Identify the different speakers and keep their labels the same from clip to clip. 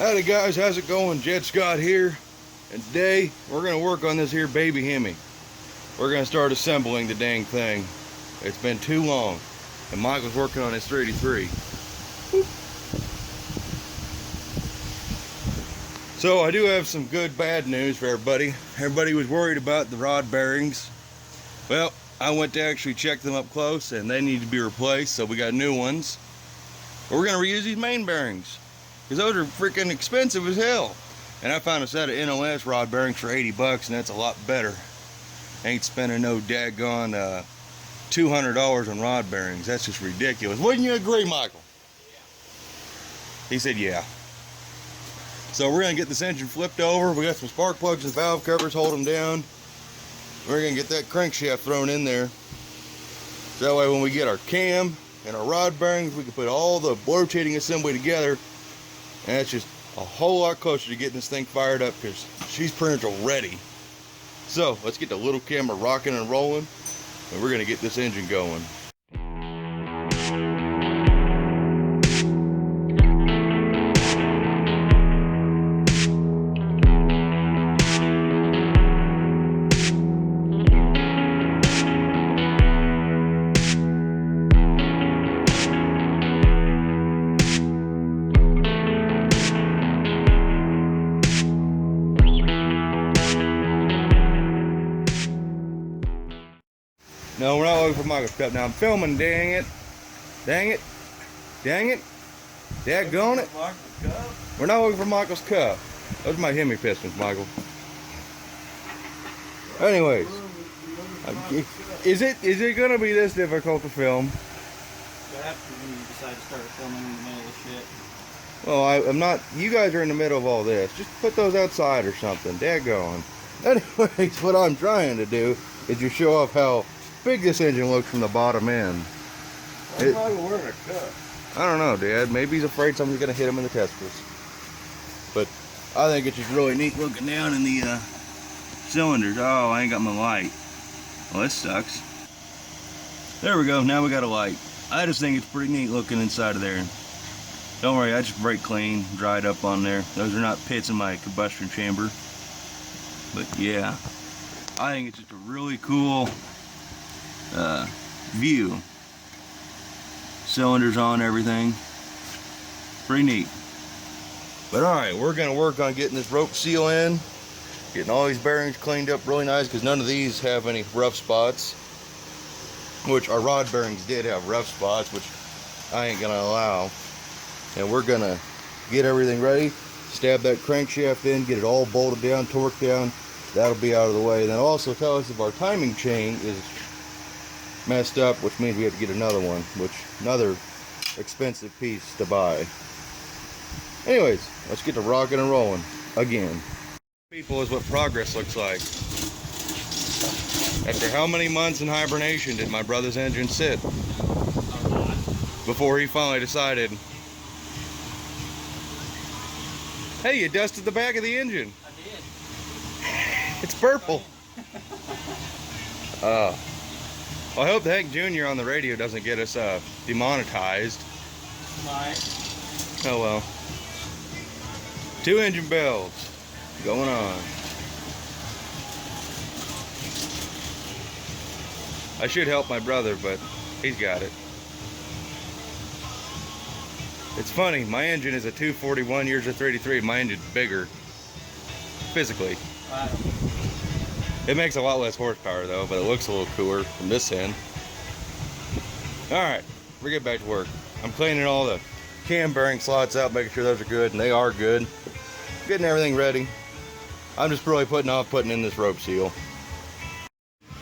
Speaker 1: Howdy guys, how's it going? Jet Scott here, and today we're going to work on this here baby Hemi. We're going to start assembling the dang thing. It's been too long, and Michael's working on his 383. Whoop. So I do have some good bad news for everybody. Everybody was worried about the rod bearings. Well, I went to actually check them up close, and they need to be replaced, so we got new ones. But we're going to reuse these main bearings, because those are freaking expensive as hell. And I found a set of NOS rod bearings for 80 bucks, and that's a lot better. Ain't spending no daggone $200 on rod bearings. That's just ridiculous. Wouldn't you agree, Michael?
Speaker 2: Yeah.
Speaker 1: He said yeah. So we're gonna get this engine flipped over. We got some spark plugs and valve covers, hold them down. We're gonna get that crankshaft thrown in there. So that way when we get our cam and our rod bearings, we can put all the rotating assembly together. And it's just a whole lot closer to getting this thing fired up, because she's pretty much ready. So let's get the little camera rocking and rolling, and we're gonna get this engine going. No, we're not looking for Michael's cup. Now I'm filming, dang it. Dang it. Dang it. Daggone it. We're not looking for Michael's cup. Those are my Hemi pistons, Michael. Anyways. Is it gonna be this difficult to film?
Speaker 2: After when you decide to start filming in the middle of shit.
Speaker 1: Well, I'm not. You guys are in the middle of all this. Just put those outside or something. Daggone. Anyways, what I'm trying to do is just show off how big this engine looks from the bottom end.
Speaker 2: Why am I wearing a cup?
Speaker 1: I don't know, Dad. Maybe he's afraid something's gonna hit him in the testicles. But I think it's just really neat looking down in the cylinders. Oh, I ain't got my light. Well, this sucks. There we go. Now we got a light. I just think it's pretty neat looking inside of there. Don't worry, I just brake clean, dried up on there. Those are not pits in my combustion chamber. But yeah, I think it's just a really cool view. Cylinders on, everything. Pretty neat. But alright, we're going to work on getting this rope seal in, getting all these bearings cleaned up really nice, because none of these have any rough spots, which our rod bearings did have rough spots, which I ain't going to allow. And we're going to get everything ready, stab that crankshaft in, get it all bolted down, torqued down. That'll be out of the way. And then also tell us if our timing chain is messed up, which means we have to get another one, which another expensive piece to buy. Anyways, let's get to rocking and rolling again. People is what progress looks like. After how many months in hibernation did my brother's engine sit before he finally decided, hey, you dusted the back of the engine.
Speaker 2: I did.
Speaker 1: It's purple. Well, I hope the Hank Jr. on the radio doesn't get us demonetized.
Speaker 2: Might.
Speaker 1: Oh well. 2 engine builds going on. I should help my brother, but he's got it. It's funny, my engine is a 241, yours a 383. My engine's bigger, physically.
Speaker 2: Wow.
Speaker 1: It makes a lot less horsepower though, but it looks a little cooler from this end. Alright, we're getting back to work. I'm cleaning all the cam bearing slots out, making sure those are good, and they are good. Getting everything ready. I'm just really putting off putting in this rope seal.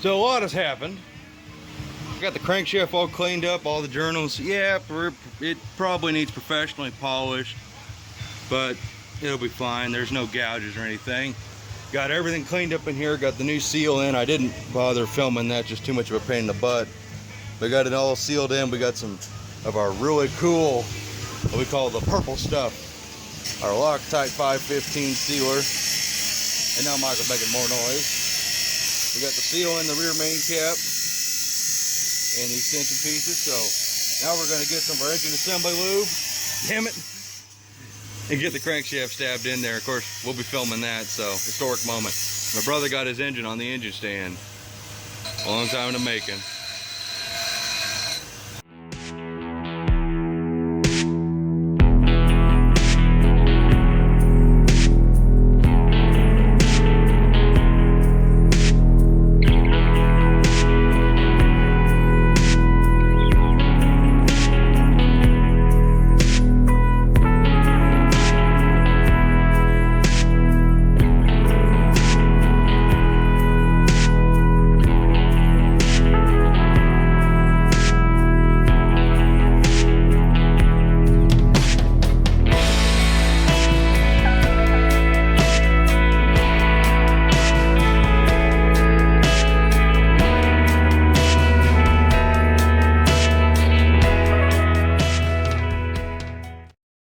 Speaker 1: So a lot has happened. Got the crankshaft all cleaned up, all the journals. Yeah, it probably needs professionally polished, but it'll be fine. There's no gouges or anything. Got everything cleaned up in here, got the new seal in. I didn't bother filming that, just too much of a pain in the butt. We got it all sealed in. We got some of our really cool, what we call the purple stuff, our Loctite 515 sealer. And now Michael's making more noise. We got the seal in the rear main cap and the extension pieces. So now we're going to get some of our engine assembly lube. Damn it. and get the crankshaft stabbed in there. Of course, we'll be filming that, so historic moment. My brother got his engine on the engine stand. A long time in the making.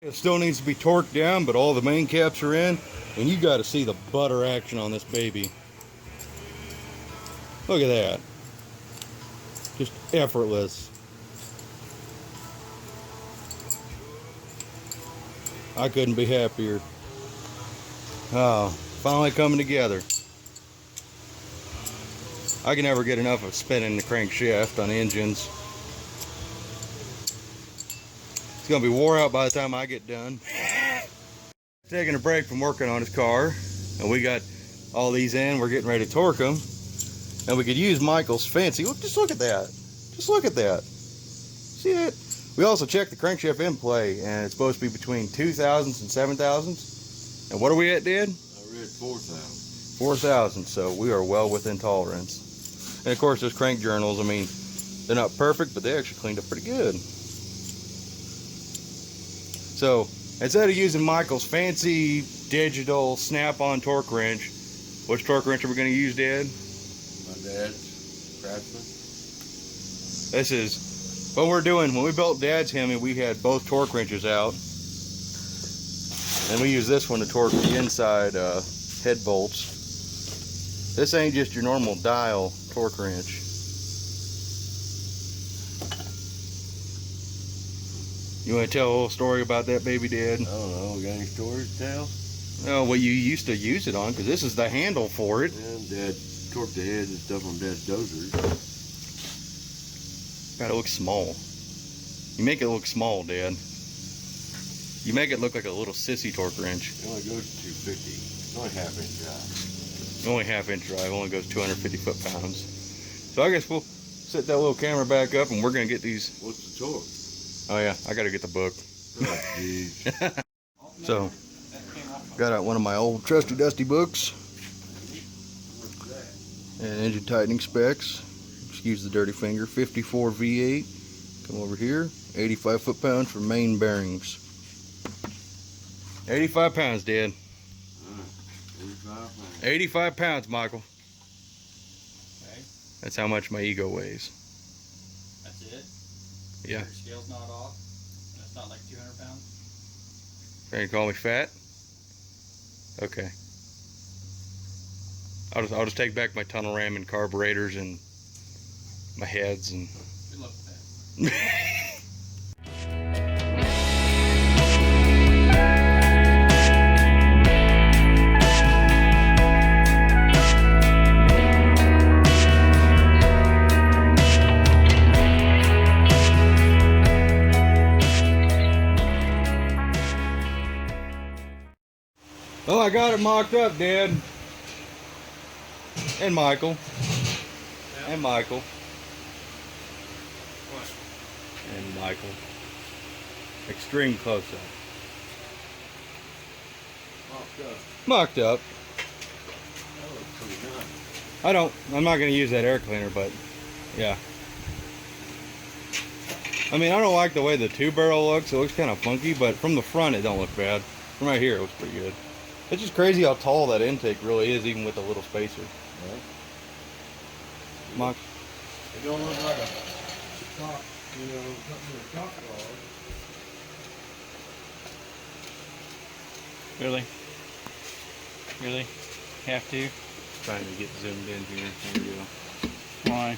Speaker 1: It still needs to be torqued down, but all the main caps are in, and you got to see the butter action on this baby. Look at that. Just effortless. I couldn't be happier. Oh, finally coming together. I can never get enough of spinning the crankshaft on engines. It's gonna be wore out by the time I get done. Taking a break from working on his car, and we got all these in. We're getting ready to torque them, and we could use Michael's fancy. Look, just look at that. Just look at that. See it? We also checked the crankshaft in play, and it's supposed to be between 2,000s and 7,000s. And what are we at, Dad?
Speaker 3: I read 4,000.
Speaker 1: 4,000. So we are well within tolerance. And of course, those crank journals. I mean, they're not perfect, but they actually cleaned up pretty good. So instead of using Michael's fancy digital snap-on torque wrench, which torque wrench are we going to use, Dad?
Speaker 3: My dad's Craftsman.
Speaker 1: This is what we're doing. When we built Dad's Hemi, we had both torque wrenches out, and we use this one to torque the inside head bolts. This ain't just your normal dial torque wrench. You want to tell a little story about that baby, Dad?
Speaker 3: I don't know. Got any stories to tell?
Speaker 1: Oh, well, you used to use it on, because this is the handle for it.
Speaker 3: Yeah, Dad torqued the heads and stuff on Dad's dozers.
Speaker 1: God, it looks small. You make it look small, Dad. You make it look like a little sissy torque wrench.
Speaker 3: It only goes to 250. It's only half-inch drive.
Speaker 1: Only half-inch drive, only goes 250 foot-pounds. So I guess we'll set that little camera back up, and we're going to get these.
Speaker 3: What's the torque?
Speaker 1: Oh, yeah, I got to get the book.
Speaker 3: Oh, jeez.
Speaker 1: So, got out one of my old trusty dusty books. And engine tightening specs. Excuse the dirty finger. 54 V8. Come over here. 85 foot-pounds for main bearings. 85 pounds, Dad.
Speaker 3: 85 pounds.
Speaker 1: 85 pounds, Michael.
Speaker 2: Okay,
Speaker 1: That's how much my ego weighs.
Speaker 2: that's it?
Speaker 1: Yeah.
Speaker 2: Your scale's not off? That's not like 200 pounds?
Speaker 1: Trying to call me fat? Okay. I'll just take back my tunnel ram and carburetors and my heads and.
Speaker 2: Good luck with that.
Speaker 1: Oh, I got it mocked up, Dad. And Michael.
Speaker 2: Yeah.
Speaker 1: And Michael.
Speaker 2: What?
Speaker 1: And Michael. Extreme close-up.
Speaker 3: Mocked up.
Speaker 1: Mocked up.
Speaker 3: That looks pretty nice.
Speaker 1: I'm not going to use that air cleaner, but yeah. I mean, I don't like the way the two barrel looks. It looks kind of funky, but from the front it don't look bad. From right here it looks pretty good. It's just crazy how tall that intake really is, even with a little spacer.
Speaker 3: Right?
Speaker 1: Mock.
Speaker 3: It don't look like a stock, something with stock bar.
Speaker 2: Really? Really? Have to?
Speaker 1: Trying to get zoomed in here. There we go.
Speaker 2: Why?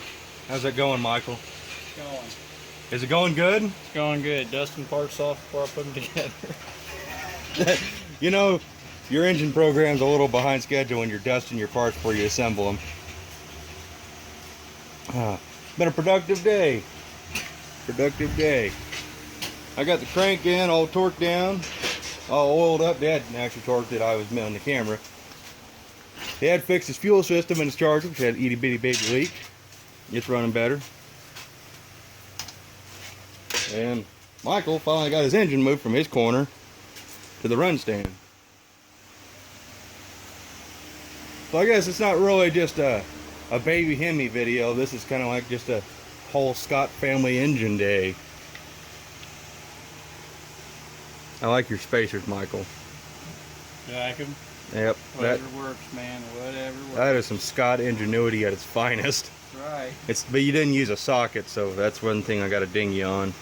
Speaker 1: How's that going, Michael?
Speaker 2: It's going.
Speaker 1: Is it going good?
Speaker 2: It's going good. Dustin parts off before I put them together.
Speaker 1: You know, your engine program's a little behind schedule when you're dusting your parts before you assemble them. Been a productive day. Productive day. I got the crank in, all torqued down, all oiled up. Dad actually torqued it. I was on the camera. Dad fixed his fuel system in his charger, which had an itty bitty baby leak. It's running better. And Michael finally got his engine moved from his corner to the run stand. So I guess it's not really just a baby Hemi video. This is kind of like just a whole Scott family engine day. I like your spacers, Michael.
Speaker 2: You like 'em?
Speaker 1: Yep.
Speaker 2: Whatever works, man. Whatever works.
Speaker 1: That is some Scott ingenuity at its finest.
Speaker 2: That's right.
Speaker 1: But you didn't use a socket, so that's one thing I got to ding you on.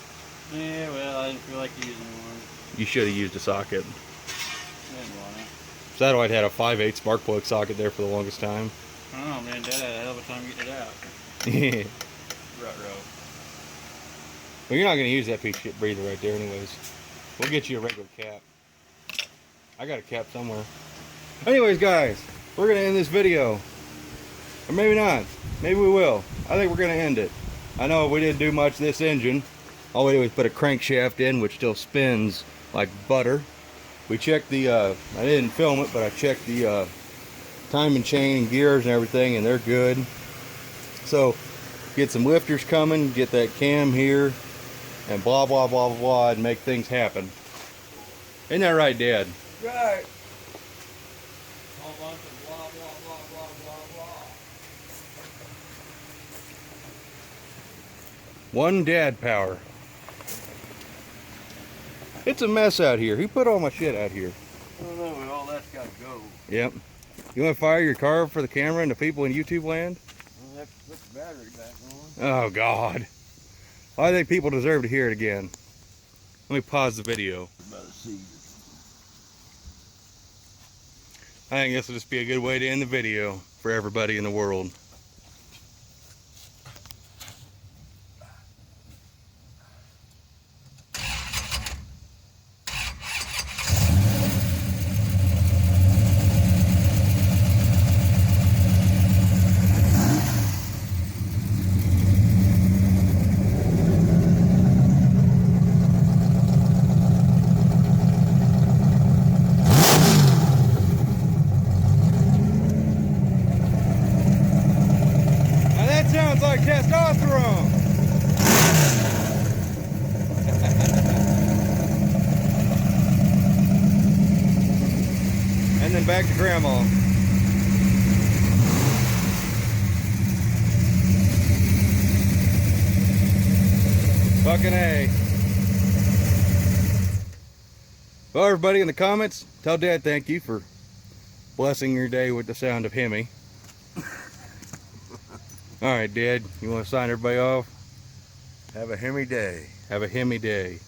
Speaker 2: Yeah, well, I didn't feel like using one.
Speaker 1: You should have used a socket.
Speaker 2: Didn't want to.
Speaker 1: So I'd had a 5/8 spark plug socket there for the longest time.
Speaker 2: Oh man, Dad had a hell of a time getting it out.
Speaker 1: Yeah.
Speaker 2: Ruh-roh.
Speaker 1: Well, you're not going to use that piece of shit breather right there anyways. We'll get you a regular cap. I got a cap somewhere. Anyways, guys, we're going to end this video. Or maybe not. Maybe we will. I think we're going to end it. I know we didn't do much this engine. All we did was put a crankshaft in, which still spins like butter. We checked the, I didn't film it, but I checked the timing chain and gears and everything, and they're good. So, get some lifters coming, get that cam here, and blah, blah, blah, blah, blah, and make things happen. Isn't that right, Dad?
Speaker 3: Right. Whole bunch of blah, blah, blah, blah, blah, blah.
Speaker 1: One dad power. It's a mess out here. Who put all my shit out here?
Speaker 2: I don't know, but all that's got to go.
Speaker 1: Yep. You want to fire your car up for the camera and the people in YouTube land?
Speaker 2: Well, let's put the battery back on.
Speaker 1: Oh, God. I think people deserve to hear it again. Let me pause the video.
Speaker 3: About to see.
Speaker 1: I think this will just be a good way to end the video for everybody in the world. Sounds like testosterone. And then back to Grandma. Fucking A. Well, everybody in the comments, tell Dad thank you for blessing your day with the sound of Hemi. All right, Dad, you want to sign everybody off?
Speaker 3: Have a Hemi day.
Speaker 1: Have a Hemi day.